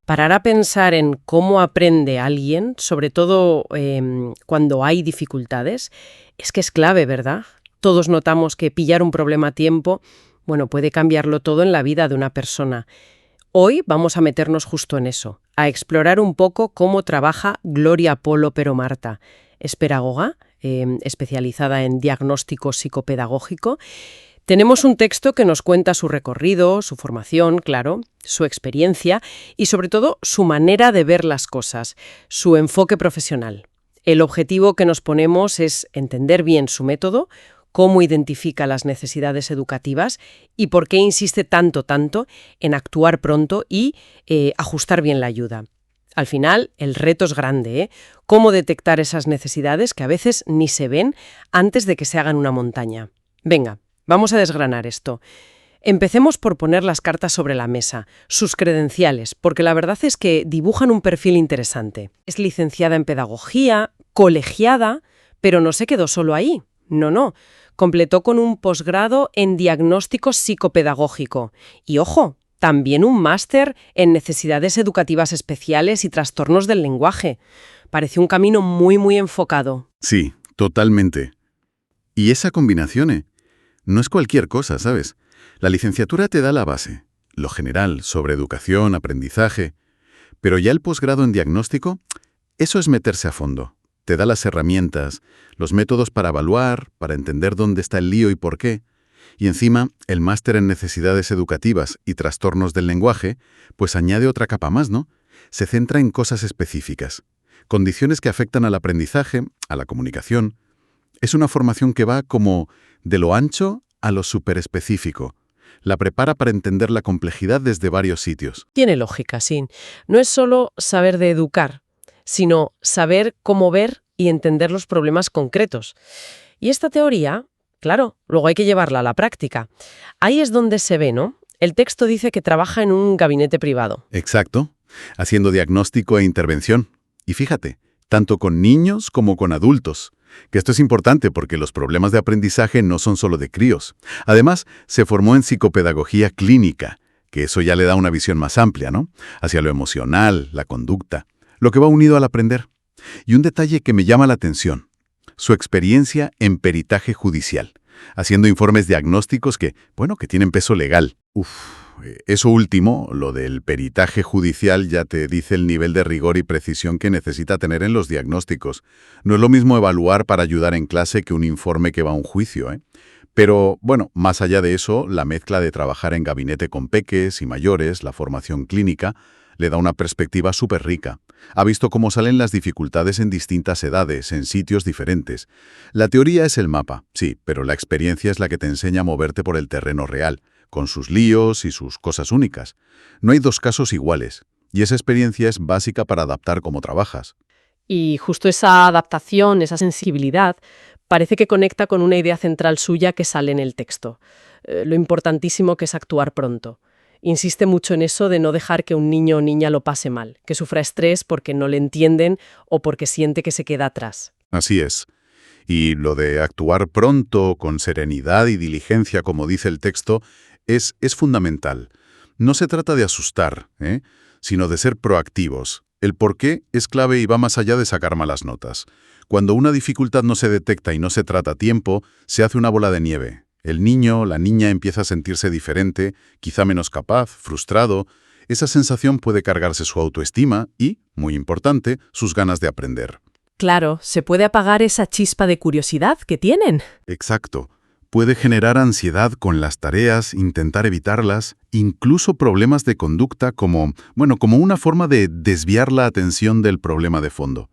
Parar a pensar en cómo aprende alguien, sobre todo cuando hay dificultades, es que es clave, ¿verdad? Todos notamos que pillar un problema a tiempo, bueno, puede cambiarlo todo en la vida de una persona. Hoy vamos a meternos justo en eso, a explorar un poco cómo trabaja Gloria Polo Pero Marta. Es pedagoga, especializada en diagnóstico psicopedagógico. Tenemos un texto que nos cuenta su recorrido, su formación, claro, su experiencia y sobre todo su manera de ver las cosas, su enfoque profesional. El objetivo que nos ponemos es entender bien su método, cómo identifica las necesidades educativas y por qué insiste tanto en actuar pronto y ajustar bien la ayuda. Al final, el reto es grande, ¿eh? Cómo detectar esas necesidades que a veces ni se ven antes de que se hagan una montaña. Venga, vamos a desgranar esto. Empecemos por poner las cartas sobre la mesa, sus credenciales, porque la verdad es que dibujan un perfil interesante. Es licenciada en pedagogía, colegiada, pero no se quedó solo ahí. No. Completó con un posgrado en diagnóstico psicopedagógico. Y ojo, también un máster en necesidades educativas especiales y trastornos del lenguaje. Parece un camino muy enfocado. Sí, totalmente. Y esa combinación, no es cualquier cosa, ¿sabes? La licenciatura te da la base, lo general, sobre educación, aprendizaje. Pero ya el posgrado en diagnóstico, eso es meterse a fondo. Te da las herramientas, los métodos para evaluar, para entender dónde está el lío y por qué. Y encima, el máster en necesidades educativas y trastornos del lenguaje, pues añade otra capa más, ¿no? Se centra en cosas específicas, condiciones que afectan al aprendizaje, a la comunicación. Es una formación que va como de lo ancho a lo superespecífico. La prepara para entender la complejidad desde varios sitios. Tiene lógica, sí. No es solo saber de educar, sino saber cómo ver y entender los problemas concretos. Y esta teoría, claro, luego hay que llevarla a la práctica. Ahí es donde se ve, ¿no? El texto dice que trabaja en un gabinete privado. Exacto, haciendo diagnóstico e intervención. Y fíjate, tanto con niños como con adultos. Que esto es importante porque los problemas de aprendizaje no son solo de críos. Además, se formó en psicopedagogía clínica, que eso ya le da una visión más amplia, ¿no? Hacia lo emocional, la conducta, lo que va unido al aprender. Y un detalle que me llama la atención, su experiencia en peritaje judicial, haciendo informes diagnósticos que tienen peso legal. Eso último, lo del peritaje judicial, ya te dice el nivel de rigor y precisión que necesita tener en los diagnósticos. No es lo mismo evaluar para ayudar en clase que un informe que va a un juicio, ¿eh? Pero, más allá de eso, la mezcla de trabajar en gabinete con peques y mayores, la formación clínica, le da una perspectiva súper rica. Ha visto cómo salen las dificultades en distintas edades, en sitios diferentes. La teoría es el mapa, sí, pero la experiencia es la que te enseña a moverte por el terreno real, con sus líos y sus cosas únicas. No hay dos casos iguales, y esa experiencia es básica para adaptar cómo trabajas. Y justo esa adaptación, esa sensibilidad, parece que conecta con una idea central suya que sale en el texto. Lo importantísimo que es actuar pronto. Insiste mucho en eso de no dejar que un niño o niña lo pase mal, que sufra estrés porque no le entienden o porque siente que se queda atrás. Así es. Y lo de actuar pronto, con serenidad y diligencia, como dice el texto, es fundamental. No se trata de asustar, sino de ser proactivos. El por qué es clave y va más allá de sacar malas notas. Cuando una dificultad no se detecta y no se trata a tiempo, se hace una bola de nieve. El niño, la niña empieza a sentirse diferente, quizá menos capaz, frustrado. Esa sensación puede cargarse su autoestima y, muy importante, sus ganas de aprender. Claro, se puede apagar esa chispa de curiosidad que tienen. Exacto. Puede generar ansiedad con las tareas, intentar evitarlas, incluso problemas de conducta como una forma de desviar la atención del problema de fondo.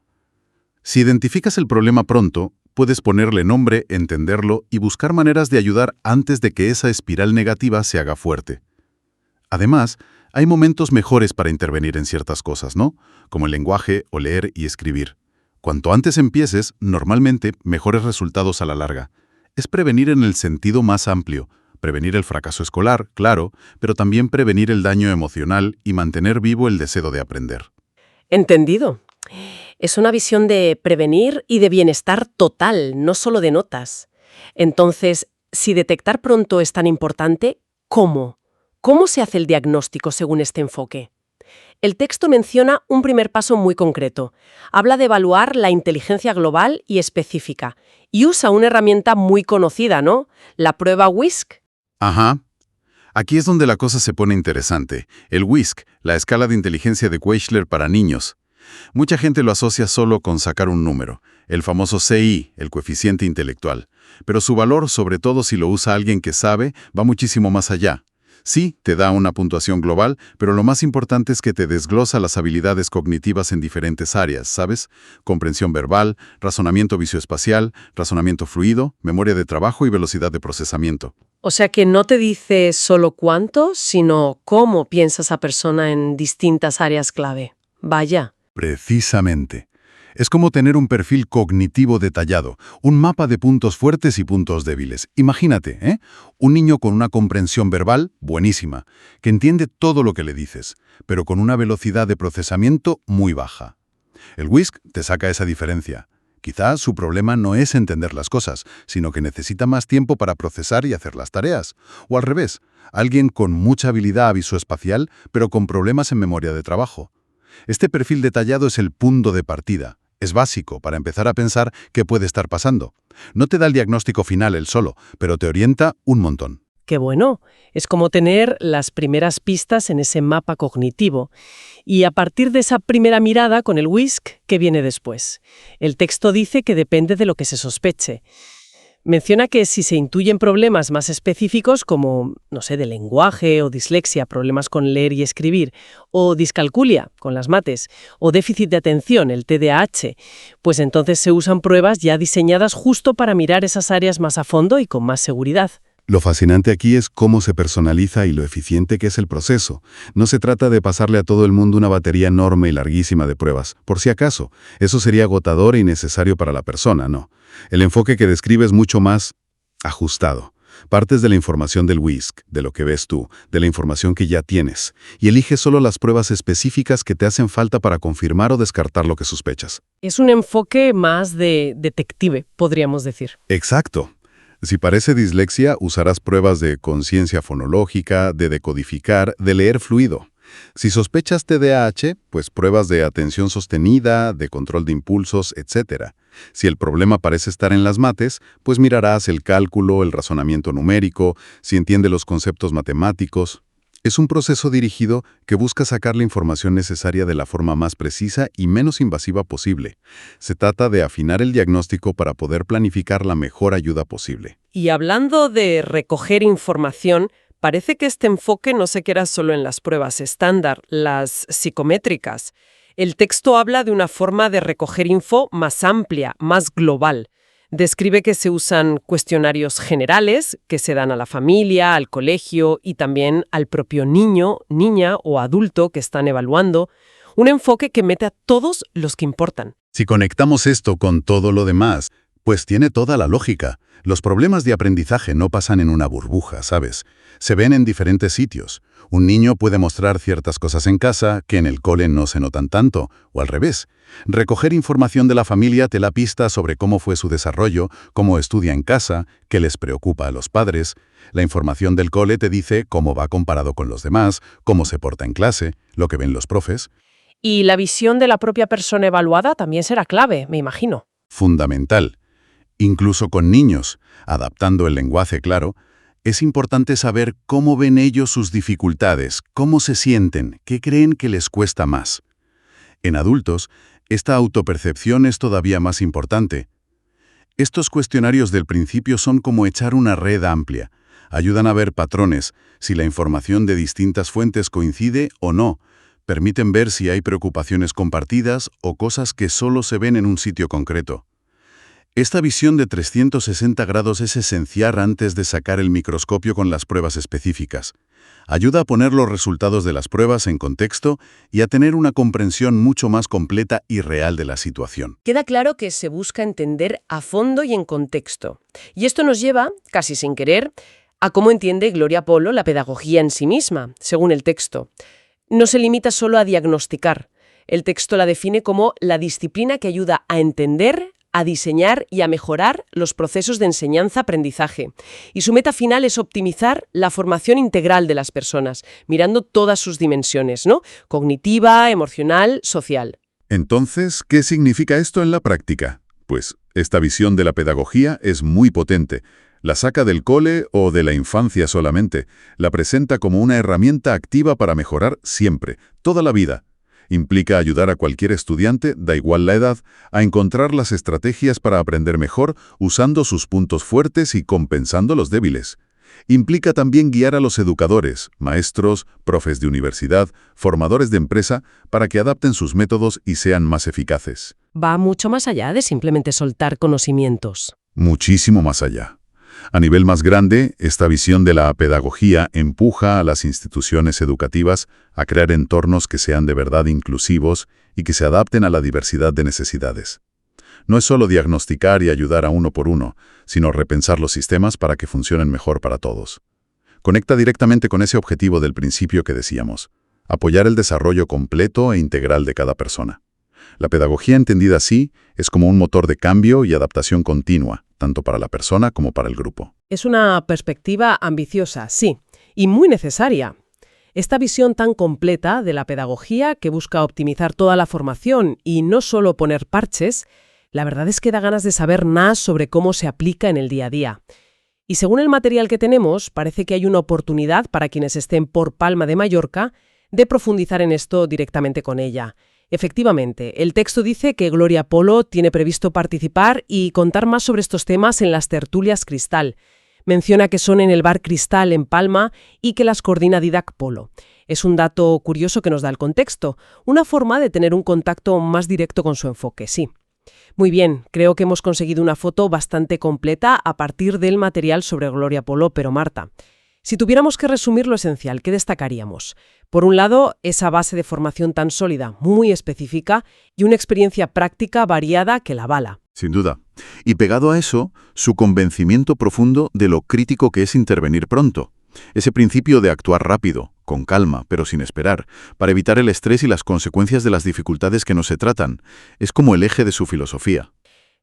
Si identificas el problema pronto, puedes ponerle nombre, entenderlo y buscar maneras de ayudar antes de que esa espiral negativa se haga fuerte. Además, hay momentos mejores para intervenir en ciertas cosas, ¿no? Como el lenguaje o leer y escribir. Cuanto antes empieces, normalmente mejores resultados a la larga. Es prevenir en el sentido más amplio, prevenir el fracaso escolar, claro, pero también prevenir el daño emocional y mantener vivo el deseo de aprender. Entendido. Es una visión de prevenir y de bienestar total, no solo de notas. Entonces, si detectar pronto es tan importante, ¿cómo? ¿Cómo se hace el diagnóstico según este enfoque? El texto menciona un primer paso muy concreto. Habla de evaluar la inteligencia global y específica. Y usa una herramienta muy conocida, ¿no? La prueba WISC. Ajá. Aquí es donde la cosa se pone interesante. El WISC, la escala de inteligencia de Wechsler para niños. Mucha gente lo asocia solo con sacar un número, el famoso CI, el coeficiente intelectual. Pero su valor, sobre todo si lo usa alguien que sabe, va muchísimo más allá. Sí, te da una puntuación global, pero lo más importante es que te desglosa las habilidades cognitivas en diferentes áreas, ¿sabes? Comprensión verbal, razonamiento visoespacial, razonamiento fluido, memoria de trabajo y velocidad de procesamiento. O sea que no te dice solo cuánto, sino cómo piensa esa persona en distintas áreas clave. Vaya. Precisamente. Es como tener un perfil cognitivo detallado, un mapa de puntos fuertes y puntos débiles. Imagínate, ¿eh? Un niño con una comprensión verbal buenísima, que entiende todo lo que le dices, pero con una velocidad de procesamiento muy baja. El WISC te saca esa diferencia. Quizás su problema no es entender las cosas, sino que necesita más tiempo para procesar y hacer las tareas. O al revés, alguien con mucha habilidad visoespacial, pero con problemas en memoria de trabajo. Este perfil detallado es el punto de partida. Es básico para empezar a pensar qué puede estar pasando. No te da el diagnóstico final él solo, pero te orienta un montón. Qué bueno. Es como tener las primeras pistas en ese mapa cognitivo. Y a partir de esa primera mirada con el WISC, ¿qué viene después? El texto dice que depende de lo que se sospeche. Menciona que si se intuyen problemas más específicos como, no sé, de lenguaje o dislexia, problemas con leer y escribir, o discalculia, con las mates, o déficit de atención, el TDAH, pues entonces se usan pruebas ya diseñadas justo para mirar esas áreas más a fondo y con más seguridad. Lo fascinante aquí es cómo se personaliza y lo eficiente que es el proceso. No se trata de pasarle a todo el mundo una batería enorme y larguísima de pruebas, por si acaso. Eso sería agotador e innecesario para la persona, ¿no? El enfoque que describe es mucho más ajustado. Partes de la información del WISC, de lo que ves tú, de la información que ya tienes, y eliges solo las pruebas específicas que te hacen falta para confirmar o descartar lo que sospechas. Es un enfoque más de detective, podríamos decir. Exacto. Si parece dislexia, usarás pruebas de conciencia fonológica, de decodificar, de leer fluido. Si sospechas TDAH, pues pruebas de atención sostenida, de control de impulsos, etc. Si el problema parece estar en las mates, pues mirarás el cálculo, el razonamiento numérico, si entiende los conceptos matemáticos. Es un proceso dirigido que busca sacar la información necesaria de la forma más precisa y menos invasiva posible. Se trata de afinar el diagnóstico para poder planificar la mejor ayuda posible. Y hablando de recoger información, parece que este enfoque no se queda solo en las pruebas estándar, las psicométricas. El texto habla de una forma de recoger info más amplia, más global. Describe que se usan cuestionarios generales que se dan a la familia, al colegio y también al propio niño, niña o adulto que están evaluando. Un enfoque que mete a todos los que importan. Si conectamos esto con todo lo demás, pues tiene toda la lógica. Los problemas de aprendizaje no pasan en una burbuja, ¿sabes? Se ven en diferentes sitios. Un niño puede mostrar ciertas cosas en casa que en el cole no se notan tanto, o al revés. Recoger información de la familia te da pista sobre cómo fue su desarrollo, cómo estudia en casa, qué les preocupa a los padres. La información del cole te dice cómo va comparado con los demás, cómo se porta en clase, lo que ven los profes. Y la visión de la propia persona evaluada también será clave, me imagino. Fundamental. Incluso con niños, adaptando el lenguaje claro, es importante saber cómo ven ellos sus dificultades, cómo se sienten, qué creen que les cuesta más. En adultos, esta autopercepción es todavía más importante. Estos cuestionarios del principio son como echar una red amplia. Ayudan a ver patrones, si la información de distintas fuentes coincide o no. Permiten ver si hay preocupaciones compartidas o cosas que solo se ven en un sitio concreto. Esta visión de 360 grados es esencial antes de sacar el microscopio con las pruebas específicas. Ayuda a poner los resultados de las pruebas en contexto y a tener una comprensión mucho más completa y real de la situación. Queda claro que se busca entender a fondo y en contexto. Y esto nos lleva, casi sin querer, a cómo entiende Gloria Polo la pedagogía en sí misma, según el texto. No se limita solo a diagnosticar. El texto la define como la disciplina que ayuda a entender, a diseñar y a mejorar los procesos de enseñanza-aprendizaje. Y su meta final es optimizar la formación integral de las personas, mirando todas sus dimensiones, ¿no? Cognitiva, emocional, social. Entonces, ¿qué significa esto en la práctica? Pues esta visión de la pedagogía es muy potente. La saca del cole o de la infancia solamente. La presenta como una herramienta activa para mejorar siempre, toda la vida. Implica ayudar a cualquier estudiante, da igual la edad, a encontrar las estrategias para aprender mejor usando sus puntos fuertes y compensando los débiles. Implica también guiar a los educadores, maestros, profes de universidad, formadores de empresa, para que adapten sus métodos y sean más eficaces. Va mucho más allá de simplemente soltar conocimientos. Muchísimo más allá. A nivel más grande, esta visión de la pedagogía empuja a las instituciones educativas a crear entornos que sean de verdad inclusivos y que se adapten a la diversidad de necesidades. No es solo diagnosticar y ayudar a uno por uno, sino repensar los sistemas para que funcionen mejor para todos. Conecta directamente con ese objetivo del principio que decíamos, apoyar el desarrollo completo e integral de cada persona. La pedagogía entendida así es como un motor de cambio y adaptación continua, tanto para la persona como para el grupo. Es una perspectiva ambiciosa, sí, y muy necesaria. Esta visión tan completa de la pedagogía que busca optimizar toda la formación y no solo poner parches, la verdad es que da ganas de saber más sobre cómo se aplica en el día a día. Y según el material que tenemos, parece que hay una oportunidad para quienes estén por Palma de Mallorca de profundizar en esto directamente con ella. Efectivamente, el texto dice que Gloria Polo tiene previsto participar y contar más sobre estos temas en las tertulias Cristal. Menciona que son en el Bar Cristal en Palma y que las coordina Didac Polo. Es un dato curioso que nos da el contexto, una forma de tener un contacto más directo con su enfoque, sí. Muy bien, creo que hemos conseguido una foto bastante completa a partir del material sobre Gloria Polo, pero Marta, si tuviéramos que resumir lo esencial, ¿qué destacaríamos? Por un lado, esa base de formación tan sólida, muy específica, y una experiencia práctica variada que la avala. Sin duda. Y pegado a eso, su convencimiento profundo de lo crítico que es intervenir pronto. Ese principio de actuar rápido, con calma, pero sin esperar, para evitar el estrés y las consecuencias de las dificultades que no se tratan, es como el eje de su filosofía.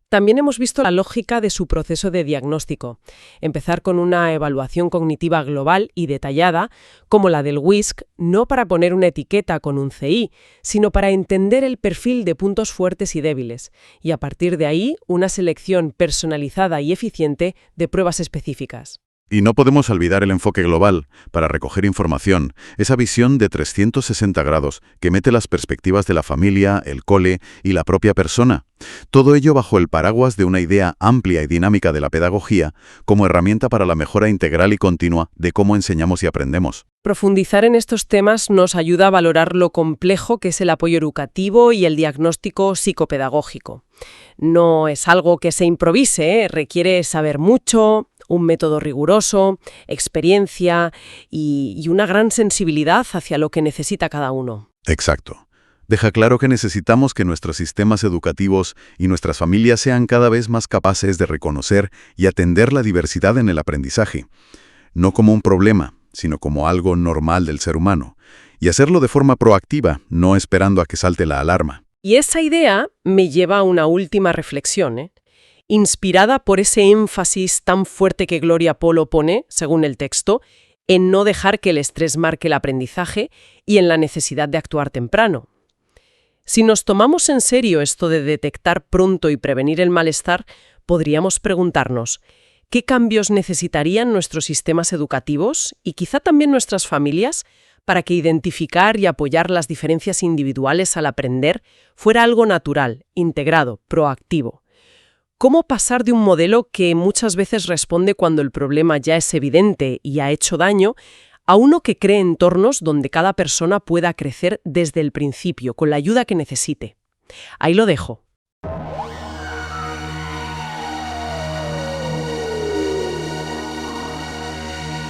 También hemos visto la lógica de su proceso de diagnóstico. Empezar con una evaluación cognitiva global y detallada, como la del WISC, no para poner una etiqueta con un CI, sino para entender el perfil de puntos fuertes y débiles, y a partir de ahí una selección personalizada y eficiente de pruebas específicas. Y no podemos olvidar el enfoque global para recoger información, esa visión de 360 grados que mete las perspectivas de la familia, el cole y la propia persona. Todo ello bajo el paraguas de una idea amplia y dinámica de la pedagogía como herramienta para la mejora integral y continua de cómo enseñamos y aprendemos. Profundizar en estos temas nos ayuda a valorar lo complejo que es el apoyo educativo y el diagnóstico psicopedagógico. No es algo que se improvise, requiere saber mucho, un método riguroso, experiencia y una gran sensibilidad hacia lo que necesita cada uno. Exacto. Deja claro que necesitamos que nuestros sistemas educativos y nuestras familias sean cada vez más capaces de reconocer y atender la diversidad en el aprendizaje, no como un problema, sino como algo normal del ser humano, y hacerlo de forma proactiva, no esperando a que salte la alarma. Y esa idea me lleva a una última reflexión, inspirada por ese énfasis tan fuerte que Gloria Polo pone, según el texto, en no dejar que el estrés marque el aprendizaje y en la necesidad de actuar temprano. Si nos tomamos en serio esto de detectar pronto y prevenir el malestar, podríamos preguntarnos, ¿qué cambios necesitarían nuestros sistemas educativos y quizá también nuestras familias para que identificar y apoyar las diferencias individuales al aprender fuera algo natural, integrado, proactivo? ¿Cómo pasar de un modelo que muchas veces responde cuando el problema ya es evidente y ha hecho daño a uno que cree entornos donde cada persona pueda crecer desde el principio, con la ayuda que necesite? Ahí lo dejo.